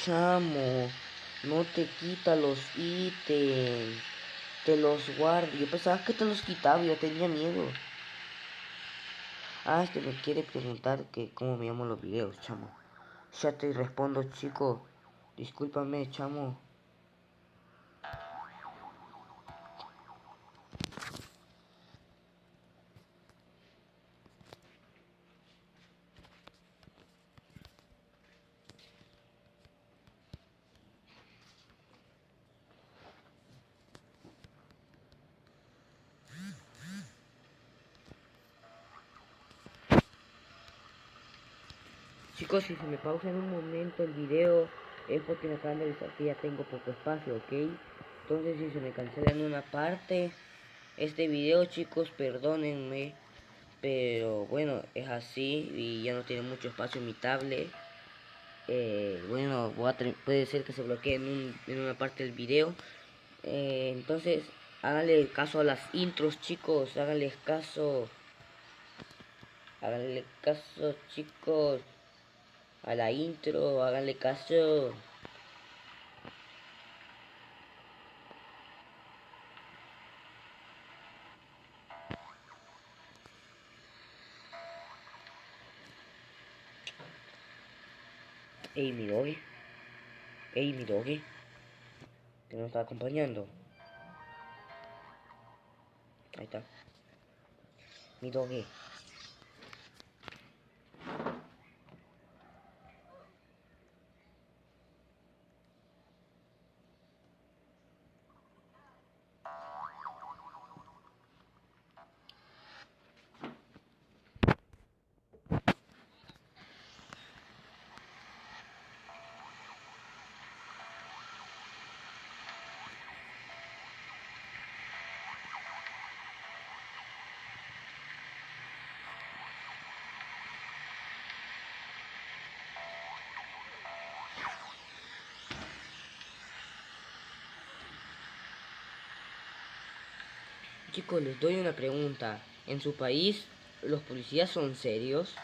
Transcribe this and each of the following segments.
chamo, no te quita los ítems, te los guarda. Yo pensaba que te los quitaba, yo tenía miedo. Ah, este me quiere preguntar que cómo me llamo los videos, chamo. Ya te respondo, chico. Discúlpame, chamo. Chicos, si se me pausa en un momento el video es porque me acaban de avisar que ya tengo poco espacio, ¿ok? Entonces si se me cancela en una parte este video, chicos, perdónenme. Pero bueno, es así y ya no tiene mucho espacio en mi tablet. Bueno, puede ser que se bloquee en una parte del video. Entonces, háganle caso a las intros, chicos. Háganle caso, chicos. A la intro, háganle caso. Ey, mi doge. Ey, mi doge. Que nos está acompañando. Ahí está. Mi doge. Chicos, les doy una pregunta. ¿En su país los policías son serios?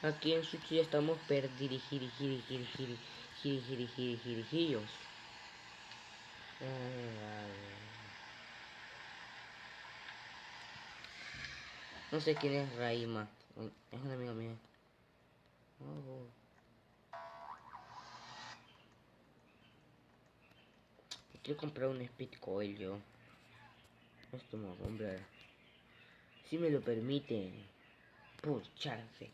Aquí en Suchi ya estamos perdirijillos. No sé quién es Raima. Es una amiga mía. Oh. Quiero comprar un Speed Coil yo. Esto me va a comprar. Si me lo permiten. Por chance.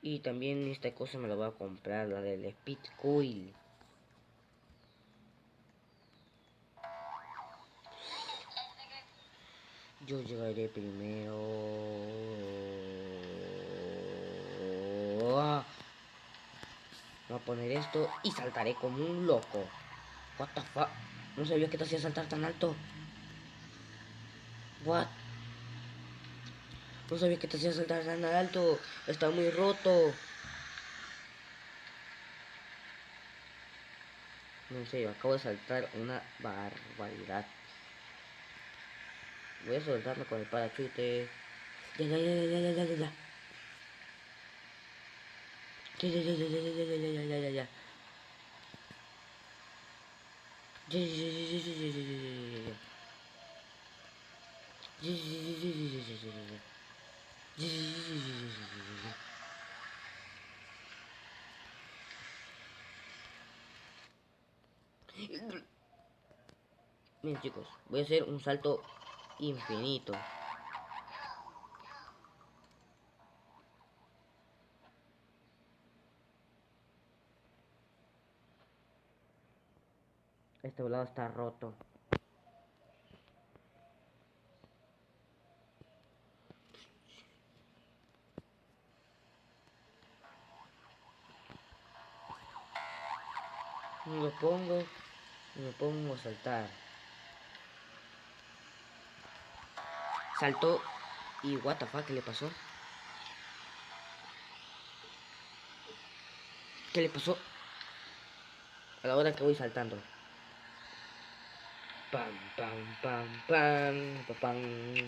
Y también esta cosa me la voy a comprar, la del Speed Coil. Yo llegaré primero. Voy a poner esto y saltaré como un loco. What the fuck? No sabía que te hacía saltar tan alto. What? No sabía que te hacía saltar tan alto. Está muy roto. No sé, acabo de saltar una barbaridad. Voy a soltarme con el parachute. Ya, ya, ya, ya, ya, ya, ya, ya. Ya, ya, ya, ya, ya, ya, ya, ya, ya, ya, ya. Ya, ya, ya, ya, ya, ya, ya, ya, ya. Ya, ya, ya, ya, ya, ya, ya, ya, ya. Ya, ya, ya, ya, ya, ya, ya. Miren chicos, voy a hacer un salto infinito. Este volado está roto. Me pongo a saltar. Saltó y what the fuck, ¿qué le pasó? ¿Qué le pasó? A la hora que voy saltando. Pam, pam, pam, pam, pam, pam.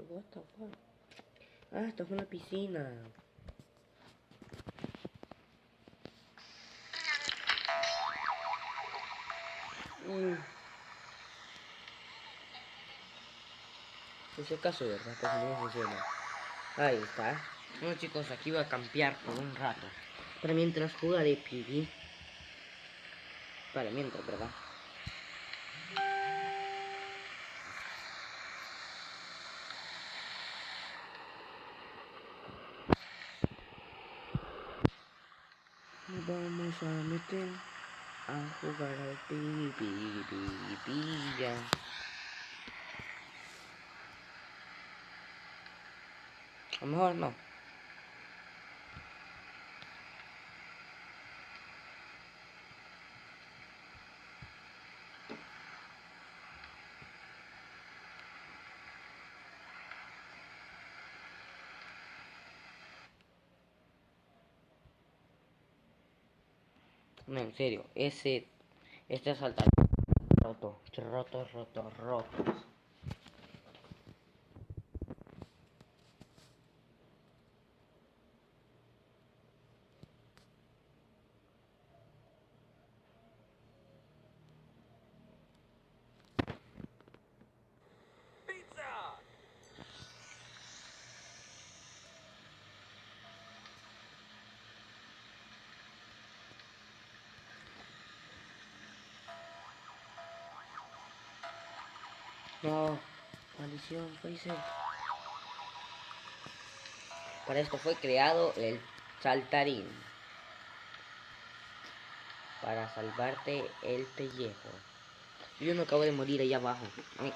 What the fuck? Ah, esto fue una piscina. En ese caso, ¿verdad? Pues no funciona. Ahí está. Bueno chicos, aquí voy a campear por un rato. Para mientras jugaré PvP. Para mientras, ¿verdad? Nos vamos a meter a jugar al PvP ya. A lo mejor no. No, en serio. Este asaltante roto. Rotos. No. Maldición, Freezer. Para esto fue creado el saltarín. Para salvarte el pellejo. Yo me acabo de morir allá abajo. Ay.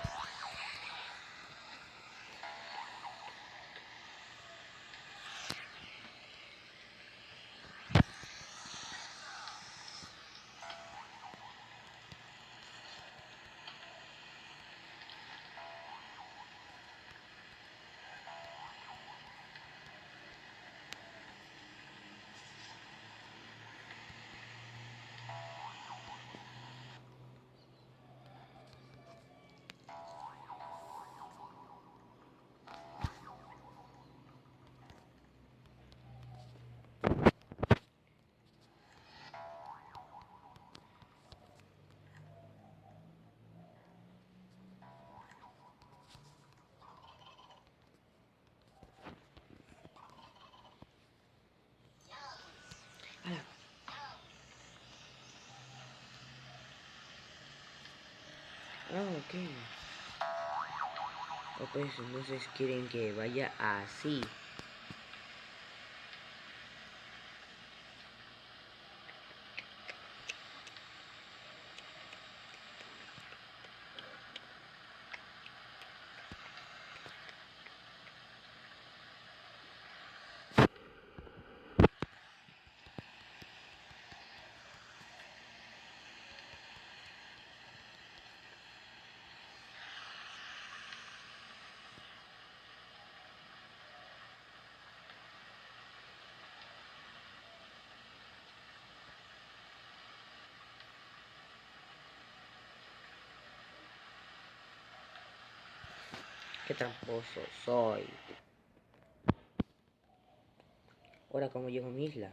Ah, ok. O pues entonces quieren que vaya así. Qué tramposo soy. Ahora, ¿cómo llego a mi isla?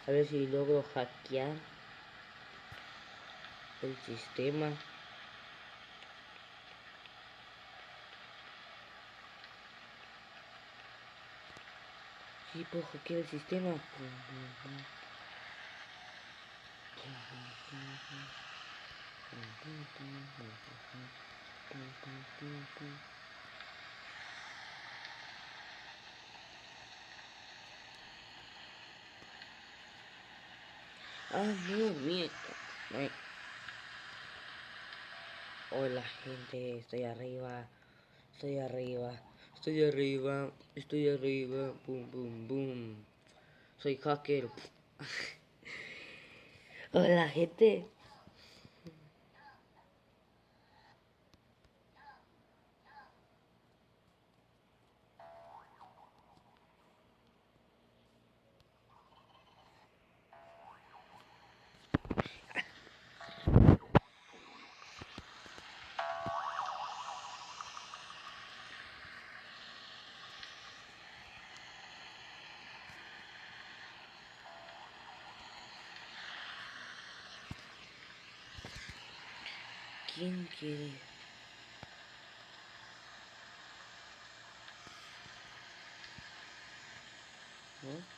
A ver si logro hackear el sistema. Sí, puedo hackear el sistema. Ah, no, mierda. Ay. Hola gente, estoy arriba, estoy arriba, estoy arriba, estoy arriba, boom, boom, boom. Soy hacker. Hola gente. ¿Quién quiere? ¿No?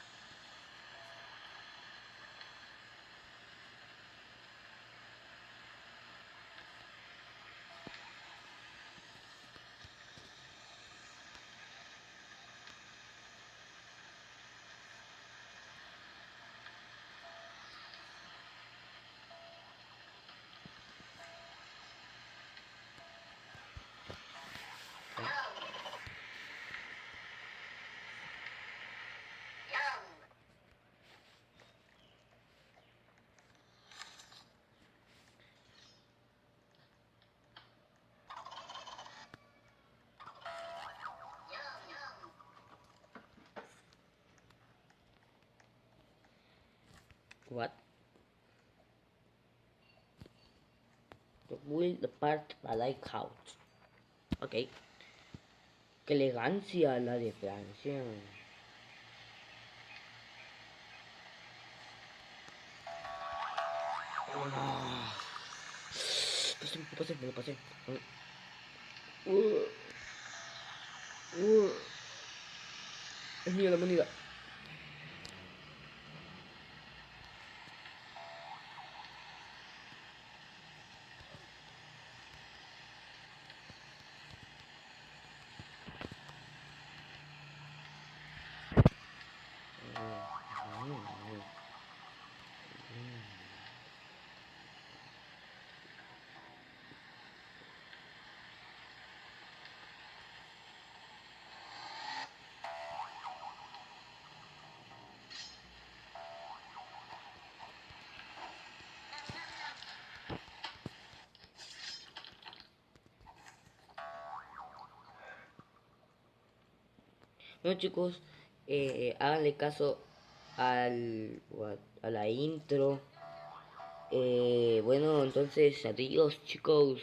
What? The will the part I like couch. Ok. Qué elegancia la de Francia. Ah, pasé, me lo pasé. Uh, uh, es mía la moneda. Bueno chicos, háganle caso a la intro. Bueno, entonces adiós chicos.